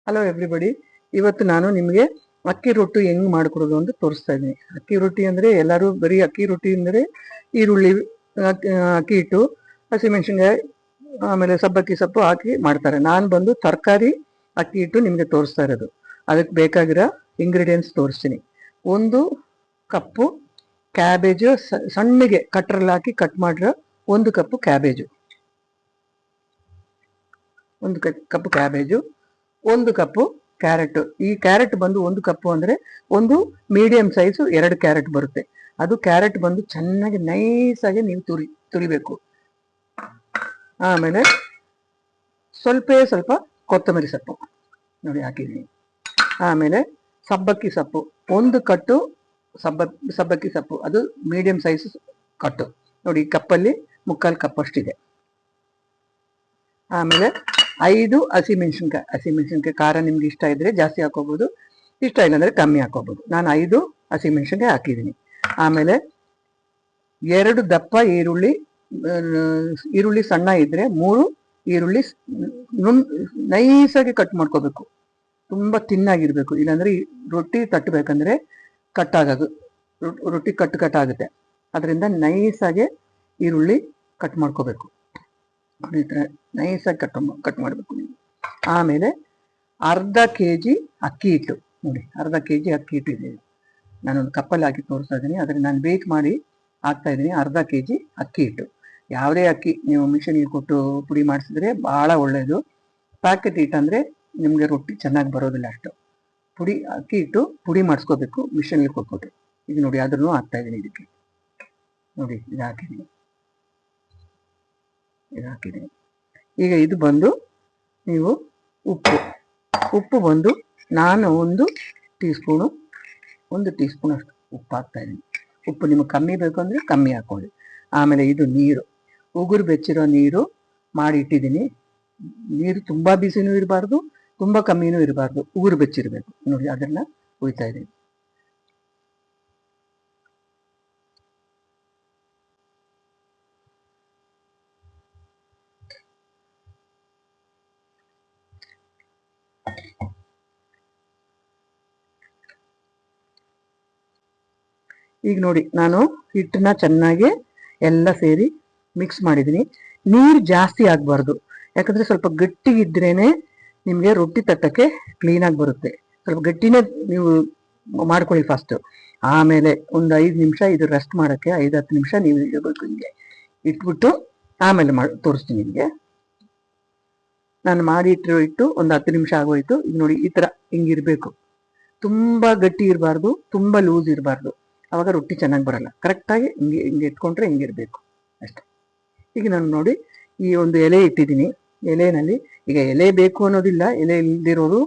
Hello everybody. ಇವತ್ತು ನಾನು ನಿಮಗೆ ಅಕ್ಕಿ ರೊಟ್ಟಿ ಹೆಂಗ್ ಮಾಡ್ಕೊಡೋದು ಅಂತ ತೋರಿಸ್ತಾ ಇದ್ದೀನಿ. ಅಕ್ಕಿ ರೊಟ್ಟಿ ಅಂದ್ರೆ ಎಲ್ಲರೂ ಬರೀ ಅಕ್ಕಿ ರೊಟ್ಟಿ ಅಂದರೆ ಈರುಳ್ಳಿ, ಅಕ್ಕಿ ಹಿಟ್ಟು, ಹಸಿಮೆಣಸಿನ್ಕಾಯಿ, ಆಮೇಲೆ ಸಬ್ಬಕ್ಕಿ ಸೊಪ್ಪು ಹಾಕಿ ಮಾಡ್ತಾರೆ. ನಾನು ಬಂದು ತರಕಾರಿ ಅಕ್ಕಿ ಹಿಟ್ಟು ನಿಮಗೆ ತೋರಿಸ್ತಾ ಇರೋದು. ಅದಕ್ಕೆ ಬೇಕಾಗಿರೋ ಇಂಗ್ರೀಡಿಯೆಂಟ್ಸ್ ತೋರಿಸ್ತೀನಿ. 1 ಕಪ್ಪು ಕ್ಯಾಬೇಜು, ಸಣ್ಣಗೆ ಕಟ್ರಲ್ಲಿ ಹಾಕಿ ಕಟ್ ಮಾಡಿರೋ 1 ಕಪ್ಪು ಕ್ಯಾಬೇಜು, 1 ಕಪ್ಪು ಕ್ಯಾಬೇಜು, 1 ಕಪ್ಪು ಕ್ಯಾರೆಟ್. ಈ ಕ್ಯಾರೆಟ್ ಬಂದು 1 ಕಪ್ಪು ಅಂದ್ರೆ ಒಂದು ಮೀಡಿಯಂ ಸೈಜ್ 2 ಕ್ಯಾರೆಟ್ ಬರುತ್ತೆ. ಅದು ಕ್ಯಾರೆಟ್ ಬಂದು ಚೆನ್ನಾಗಿ ನೈಸಾಗಿ ನೀವು ತುರಿಬೇಕು. ಆಮೇಲೆ ಸ್ವಲ್ಪ ಕೊತ್ತಂಬರಿ ಸೊಪ್ಪು ನೋಡಿ ಹಾಕಿದ್ದೀನಿ. ಆಮೇಲೆ ಸಬ್ಬಕ್ಕಿ ಸೊಪ್ಪು 1 ಕಟ್ಟು ಸಬ್ಬಕ್ಕಿ ಸೊಪ್ಪು, ಅದು ಮೀಡಿಯಂ ಸೈಜ್ ಕಟ್ಟು ನೋಡಿ, ಕಪ್ಪಲ್ಲಿ 3/4 ಕಪ್ ಅಷ್ಟಿದೆ. ಆಮೇಲೆ 5 ಹಸಿಮೆಣಸಿನ್ಕಾಯಿ ಖಾರ ನಿಮ್ಗೆ ಇಷ್ಟ ಇದ್ರೆ ಜಾಸ್ತಿ ಹಾಕೋಬಹುದು, ಇಷ್ಟ ಇಲ್ಲ ಅಂದ್ರೆ ಕಮ್ಮಿ ಹಾಕೋಬಹುದು. ನಾನು 5 ಹಸಿಮೆಣಸಿನ್ಕಾಯಿ ಹಾಕಿದ್ದೀನಿ. ಆಮೇಲೆ 2 ದಪ್ಪ ಈರುಳ್ಳಿ ಸಣ್ಣ ಇದ್ರೆ 3 ಈರುಳ್ಳಿ ನೈಸಾಗಿ ಕಟ್ ಮಾಡ್ಕೋಬೇಕು. ತುಂಬಾ ತಿನ್ನಾಗಿರ್ಬೇಕು, ಇಲ್ಲಾಂದ್ರೆ ರೊಟ್ಟಿ ತಟ್ಟಬೇಕಂದ್ರೆ ರೊಟ್ಟಿ ಕಟ್ ಆಗುತ್ತೆ. ಅದರಿಂದ ನೈಸಾಗಿ ಈರುಳ್ಳಿ ಕಟ್ ಮಾಡ್ಕೋಬೇಕು. ನೈಸಾಗಿ ಕಟ್ ಮಾಡಬೇಕು ನೀವು. ಆಮೇಲೆ ಅರ್ಧ kg ಅಕ್ಕಿ ಹಿಟ್ಟು ನೋಡಿ, ಅರ್ಧ kg ಅಕ್ಕಿ ಹಿಟ್ಟು ಇದೆ. ನಾನೊಂದು ಕಪ್ಪಲ್ಲಿ ಹಾಕಿ ತೋರಿಸ್ತಾ ಇದ್ದೀನಿ. ಅದನ್ನ ನಾನು ವೇಟ್ ಮಾಡಿ ಹಾಕ್ತಾ ಇದ್ದೀನಿ. ಅರ್ಧ kg ಅಕ್ಕಿ ಹಿಟ್ಟು. ಯಾವುದೇ ಅಕ್ಕಿ ನೀವು ಮಿಷನ್ಗೆ ಕೊಟ್ಟು ಪುಡಿ ಮಾಡಿಸಿದ್ರೆ ಬಹಳ ಒಳ್ಳೆಯದು. ಪ್ಯಾಕೆಟ್ ಹಿಟ್ಟು ಅಂದ್ರೆ ನಿಮ್ಗೆ ರೊಟ್ಟಿ ಚೆನ್ನಾಗಿ ಬರೋದಿಲ್ಲ ಅಷ್ಟು. ಅಕ್ಕಿ ಹಿಟ್ಟು ಪುಡಿ ಮಾಡಿಸ್ಕೋಬೇಕು ಮಿಷನ್ಗೆ ಕೊಟ್ಬಿಟ್ಟು. ಇದು ನೋಡಿ, ಅದನ್ನು ಹಾಕ್ತಾ ಇದ್ದೀನಿ ಇದಕ್ಕೆ. ನೋಡಿ ಇದು ಹಾಕಿದ್ದೀನಿ. ಈಗ ಇದು ಬಂದು ನೀವು ಉಪ್ಪು ಬಂದು ನಾನು 1 ಟೀ ಸ್ಪೂನ್ ಅಷ್ಟು ಉಪ್ಪು ಹಾಕ್ತಾ ಇದ್ದೀನಿ. ಉಪ್ಪು ನಿಮಗೆ ಕಮ್ಮಿ ಬೇಕು ಅಂದ್ರೆ ಕಮ್ಮಿ ಹಾಕೊಳ್ಳಿ. ಆಮೇಲೆ ಇದು ನೀರು, ಉಗುರು ಬೆಚ್ಚಿರೋ ನೀರು ಮಾಡಿ ಇಟ್ಟಿದ್ದೀನಿ. ನೀರು ತುಂಬಾ ಬಿಸಿನೂ ಇರಬಾರ್ದು, ತುಂಬಾ ಕಮ್ಮಿನೂ ಇರಬಾರ್ದು, ಉಗುರು ಬೆಚ್ಚಿರ್ಬೇಕು ನೋಡಿ. ಅದನ್ನ ಉಯ್ತಾ ಇದ್ದೀನಿ. ಈಗ ನೋಡಿ, ನಾನು ಹಿಟ್ಟನ್ನ ಚೆನ್ನಾಗಿ ಎಲ್ಲ ಸೇರಿ ಮಿಕ್ಸ್ ಮಾಡಿದ್ದೀನಿ. ನೀರು ಜಾಸ್ತಿ ಆಗಬಾರ್ದು, ಯಾಕಂದ್ರೆ ಸ್ವಲ್ಪ ಗಟ್ಟಿಗಿದ್ರೇನೆ ನಿಮಗೆ ರೊಟ್ಟಿ ತಟ್ಟಕ್ಕೆ ಕ್ಲೀನಾಗಿ ಬರುತ್ತೆ. ಸ್ವಲ್ಪ ಗಟ್ಟಿನೇ ನೀವು ಮಾಡ್ಕೊಳ್ಳಿ ಫಸ್ಟ್. ಆಮೇಲೆ ಒಂದು 5 ನಿಮಿಷ ಇದು ರೆಸ್ಟ್ ಮಾಡೋಕ್ಕೆ 5-10 ನಿಮಿಷ ನೀವು ಇಡಬೇಕು. ಹಿಂಗೆ ಇಟ್ಬಿಟ್ಟು ಆಮೇಲೆ ತೋರಿಸ್ತೀನಿ ನಿಮಗೆ. ನಾನು ಮಾಡಿ ಇಟ್ಟು ಒಂದು 10 ನಿಮಿಷ ಆಗೋಯ್ತು. ಈಗ ನೋಡಿ, ಈ ಥರ ಹಿಂಗಿರ್ಬೇಕು. ತುಂಬ ಗಟ್ಟಿ ಇರಬಾರ್ದು, ತುಂಬ ಲೂಸ್ ಇರಬಾರ್ದು. ಆವಾಗ ರೊಟ್ಟಿ ಚೆನ್ನಾಗಿ ಬರಲ್ಲ. ಕರೆಕ್ಟಾಗಿ ಹಿಂಗೆ ಇಟ್ಕೊಂಡ್ರೆ ಹಿಂಗಿರ್ಬೇಕು ಅಷ್ಟೆ. ಈಗ ನಾನು ನೋಡಿ ಈ ಒಂದು ಎಲೆ ಇಟ್ಟಿದ್ದೀನಿ. ಎಲೆನಲ್ಲಿ ಈಗ ಎಲೆ ಬೇಕು ಅನ್ನೋದಿಲ್ಲ, ಎಲೆ ಇಲ್ದಿರೋರು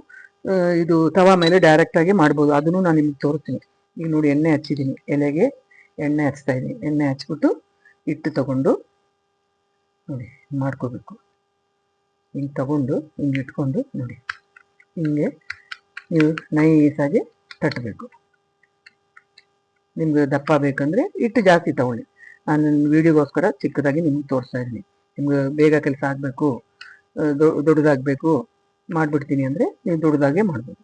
ಇದು ತವಾ ಮೇಲೆ ಡೈರೆಕ್ಟಾಗಿ ಮಾಡ್ಬೋದು. ಅದನ್ನು ನಾನು ನಿಮ್ಗೆ ತೋರಿಸ್ತೀನಿ. ಈಗ ನೋಡಿ, ಎಣ್ಣೆ ಹಚ್ಚಿದ್ದೀನಿ, ಎಲೆಗೆ ಎಣ್ಣೆ ಹಚ್ತಾ ಇದ್ದೀನಿ. ಎಣ್ಣೆ ಹಚ್ಬಿಟ್ಟು ಹಿಟ್ಟು ತಗೊಂಡು ನೋಡಿ ಮಾಡ್ಕೋಬೇಕು. ಹಿಂಗೆ ತಗೊಂಡು ಹಿಂಗೆ ಇಟ್ಕೊಂಡು ನೋಡಿ, ಹಿಂಗೆ ನೀವು ನೈಸಾಗಿ ತಟ್ಟಬೇಕು. ನಿಮ್ಗೆ ದಪ್ಪ ಬೇಕಂದ್ರೆ ಹಿಟ್ಟು ಜಾಸ್ತಿ ತಗೊಳ್ಳಿ. ನಾನು ವಿಡಿಯೋಗೋಸ್ಕರ ಚಿಕ್ಕದಾಗಿ ನಿಮ್ಗೆ ತೋರಿಸ್ತಾ ಇದ್ದೀನಿ. ನಿಮ್ಗೆ ಬೇಗ ಕೆಲಸ ಆಗಬೇಕು, ದೊಡ್ಡದಾಗಬೇಕು ಮಾಡಿಬಿಡ್ತೀನಿ ಅಂದರೆ ನೀವು ದೊಡ್ಡದಾಗೆ ಮಾಡ್ಬೋದು.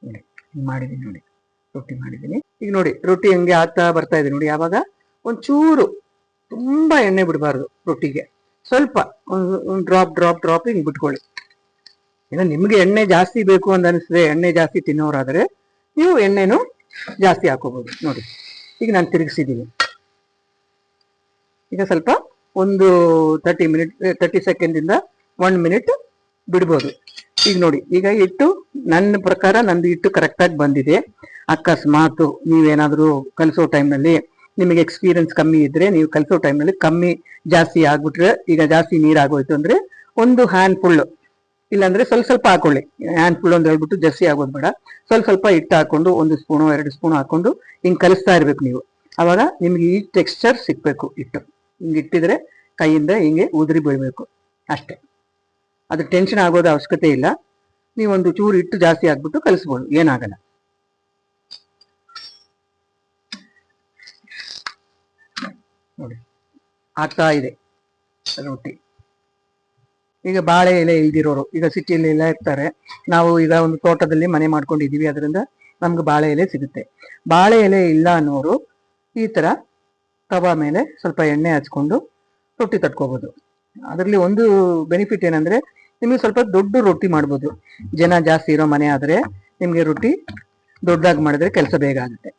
ನೋಡಿ ಮಾಡಿದ್ದೀನಿ, ನೋಡಿ ರೊಟ್ಟಿ ಮಾಡಿದ್ದೀನಿ. ಈಗ ನೋಡಿ ರೊಟ್ಟಿ ಹೆಂಗೆ ಆಗ್ತಾ ಬರ್ತಾ ಇದೆ ನೋಡಿ. ಆವಾಗ ಒಂಚೂರು ತುಂಬ ಎಣ್ಣೆ ಬಿಡಬಾರ್ದು ರೊಟ್ಟಿಗೆ, ಸ್ವಲ್ಪ ಒಂದು ಡ್ರಾಪ್ ಹಿಂಗೆ ಬಿಟ್ಕೊಳ್ಳಿ. ಇನ್ನು ನಿಮಗೆ ಎಣ್ಣೆ ಜಾಸ್ತಿ ಬೇಕು ಅಂತ ಅನಿಸಿದ್ರೆ, ಎಣ್ಣೆ ಜಾಸ್ತಿ ತಿನ್ನೋರಾದರೆ ನೀವು ಎಣ್ಣೆನೂ ಜಾಸ್ತಿ ಹಾಕೋಬಹುದು. ನೋಡಿ ಈಗ ನಾನು ತಿರುಗಿಸಿದ್ದೀನಿ. ಈಗ ಸ್ವಲ್ಪ ಒಂದು 30 ಸೆಕೆಂಡಿಂದ 1 ಮಿನಿಟ್ ಬಿಡ್ಬೋದು. ಈಗ ನೋಡಿ, ಈಗ ಹಿಟ್ಟು ನನ್ನ ಪ್ರಕಾರ ನಂದು ಹಿಟ್ಟು ಕರೆಕ್ಟಾಗಿ ಬಂದಿದೆ. ಅಕಸ್ಮಾತ್ ನೀವೇನಾದರೂ ಕಲಿಸೋ ಟೈಮ್ನಲ್ಲಿ ನಿಮಗೆ ಎಕ್ಸ್ಪೀರಿಯನ್ಸ್ ಕಮ್ಮಿ ಇದ್ರೆ, ನೀವು ಕಲಿಸೋ ಟೈಮ್ನಲ್ಲಿ ಕಮ್ಮಿ ಜಾಸ್ತಿ ಆಗ್ಬಿಟ್ರೆ, ಈಗ ಜಾಸ್ತಿ ನೀರಾಗೋಯ್ತು ಅಂದರೆ ಒಂದು ಹ್ಯಾಂಡ್ ಫುಲ್, ಇಲ್ಲಾಂದ್ರೆ ಸ್ವಲ್ಪ ಹಾಕೊಳ್ಳಿ. ಹ್ಯಾಂಡ್ ಫುಲ್ ಅಂತ ಹೇಳ್ಬಿಟ್ಟು ಜಾಸ್ತಿ ಆಗೋದು ಬೇಡ. ಸ್ವಲ್ಪ ಹಿಟ್ಟು ಹಾಕೊಂಡು 1 ಸ್ಪೂನು 2 ಸ್ಪೂನ್ ಹಾಕೊಂಡು ಹಿಂಗೆ ಕಲಿಸ್ತಾ ಇರ್ಬೇಕು ನೀವು. ಅವಾಗ ನಿಮ್ಗೆ ಈ ಟೆಕ್ಸ್ಚರ್ ಸಿಕ್ಬೇಕು. ಹಿಟ್ಟು ಹಿಂಗೆ ಇಟ್ಟಿದ್ರೆ ಕೈಯಿಂದ ಹಿಂಗೆ ಉದುರಿ ಬೀಳ್ಬೇಕು ಅಷ್ಟೇ. ಅದು ಟೆನ್ಷನ್ ಆಗೋದು ಅವಶ್ಯಕತೆ ಇಲ್ಲ. ನೀವೊಂದು ಚೂರು ಹಿಟ್ಟು ಜಾಸ್ತಿ ಹಾಕ್ಬಿಟ್ಟು ಕಲಿಸ್ಬೋದು, ಏನಾಗಲ್ಲ. ನೋಡಿ ಆಗ್ತಾ ಇದೆ ರೊಟ್ಟಿ. ಈಗ ಬಾಳೆ ಎಲೆ ಇಲ್ದಿರೋರು, ಈಗ ಸಿಟಿಯಲ್ಲಿ ಎಲ್ಲ ಇರ್ತಾರೆ, ನಾವು ಈಗ ಒಂದು ತೋಟದಲ್ಲಿ ಮನೆ ಮಾಡ್ಕೊಂಡಿದೀವಿ, ಅದರಿಂದ ನಮ್ಗೆ ಬಾಳೆ ಎಲೆ ಸಿಗುತ್ತೆ. ಬಾಳೆ ಎಲೆ ಇಲ್ಲ ಅನ್ನೋರು ಈ ತರ ತವಾ ಮೇಲೆ ಸ್ವಲ್ಪ ಎಣ್ಣೆ ಹಚ್ಕೊಂಡು ರೊಟ್ಟಿ ತಟ್ಕೋಬಹುದು. ಅದರಲ್ಲಿ ಒಂದು ಬೆನಿಫಿಟ್ ಏನಂದ್ರೆ ನಿಮಗೆ ಸ್ವಲ್ಪ ದೊಡ್ಡ ರೊಟ್ಟಿ ಮಾಡ್ಬೋದು. ಜನ ಜಾಸ್ತಿ ಇರೋ ಮನೆ ಆದ್ರೆ ನಿಮ್ಗೆ ರೊಟ್ಟಿ ದೊಡ್ಡದಾಗಿ ಮಾಡಿದ್ರೆ ಕೆಲಸ ಬೇಗ ಆಗುತ್ತೆ.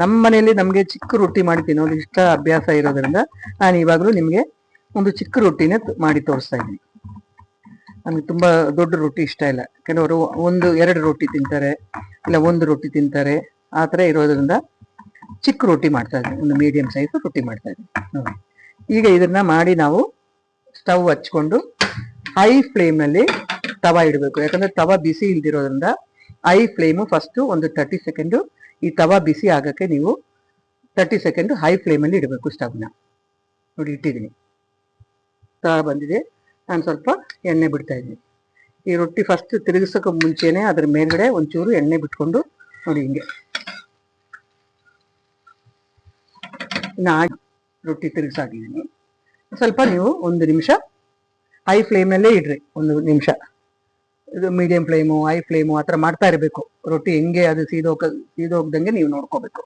ನಮ್ಮ ಮನೆಯಲ್ಲಿ ನಮ್ಗೆ ಚಿಕ್ಕ ರೊಟ್ಟಿ ಮಾಡಿ ತಿನ್ನೋದು ಇಷ್ಟ ಅಭ್ಯಾಸ ಇರೋದ್ರಿಂದ ನಾನು ಇವಾಗಲೂ ನಿಮ್ಗೆ ಒಂದು ಚಿಕ್ಕ ರೊಟ್ಟಿನೇ ಮಾಡಿ ತೋರಿಸ್ತಾ ಇದ್ದೀನಿ. ನಮ್ಗೆ ತುಂಬಾ ದೊಡ್ಡ ರೊಟ್ಟಿ ಇಷ್ಟ ಇಲ್ಲ. ಕೆಲವರು ಎರಡು ರೊಟ್ಟಿ ತಿಂತಾರೆ, ಇಲ್ಲ ಒಂದು ರೊಟ್ಟಿ ತಿಂತಾರೆ. ಆ ತರ ಇರೋದ್ರಿಂದ ಚಿಕ್ಕ ರೊಟ್ಟಿ ಮಾಡ್ತಾ ಇದ್ದೀನಿ, ಒಂದು ಮೀಡಿಯಂ ಸೈಜ್ ರೊಟ್ಟಿ ಮಾಡ್ತಾ ಇದ್ದೀನಿ ನೋಡಿ. ಈಗ ಇದನ್ನ ಮಾಡಿ ನಾವು ಸ್ಟವ್ ಹಚ್ಕೊಂಡು ಹೈ ಫ್ಲೇಮ್ ನಲ್ಲಿ ತವಾ ಇಡಬೇಕು. ಯಾಕಂದ್ರೆ ತವಾ ಬಿಸಿ ಇಲ್ದಿರೋದ್ರಿಂದ ಹೈ ಫ್ಲೇಮು ಫಸ್ಟ್ ಒಂದು 30 ಸೆಕೆಂಡ್ ಈ ತವಾ ಬಿಸಿ ಆಗಕ್ಕೆ ನೀವು 30 ಸೆಕೆಂಡ್ ಹೈ ಫ್ಲೇಮ್ ಅಲ್ಲಿ ಇಡಬೇಕು ಸ್ಟವ್ನ. ನೋಡಿ ಇಟ್ಟಿದ್ದೀನಿ, ತವಾ ಬಂದಿದೆ. ನಾನು ಸ್ವಲ್ಪ ಎಣ್ಣೆ ಬಿಡ್ತಾ ಇದ್ದೀನಿ. ಈ ರೊಟ್ಟಿ ಫಸ್ಟ್ ತಿರುಗಿಸೋಕೆ ಮುಂಚೆನೆ ಅದ್ರ ಮೇಲ್ಗಡೆ ಒಂಚೂರು ಎಣ್ಣೆ ಬಿಟ್ಕೊಂಡು ನೋಡಿ ಹಿಂಗೆ ರೊಟ್ಟಿ ತಿರುಗಿಸಾಕಿದ್ದೀನಿ. ಸ್ವಲ್ಪ ನೀವು 1 ನಿಮಿಷ ಹೈ ಫ್ಲೇಮ್ನಲ್ಲೇ ಇಡ್ರಿ. 1 ನಿಮಿಷ ಇದು ಮೀಡಿಯಂ ಫ್ಲೇಮು ಹೈ ಫ್ಲೇಮು ಆ ಥರ ಮಾಡ್ತಾ ಇರಬೇಕು. ರೊಟ್ಟಿ ಹೆಂಗೆ ಅದು ಸೀದೋಗ್ದಂಗೆ ನೀವು ನೋಡ್ಕೋಬೇಕು.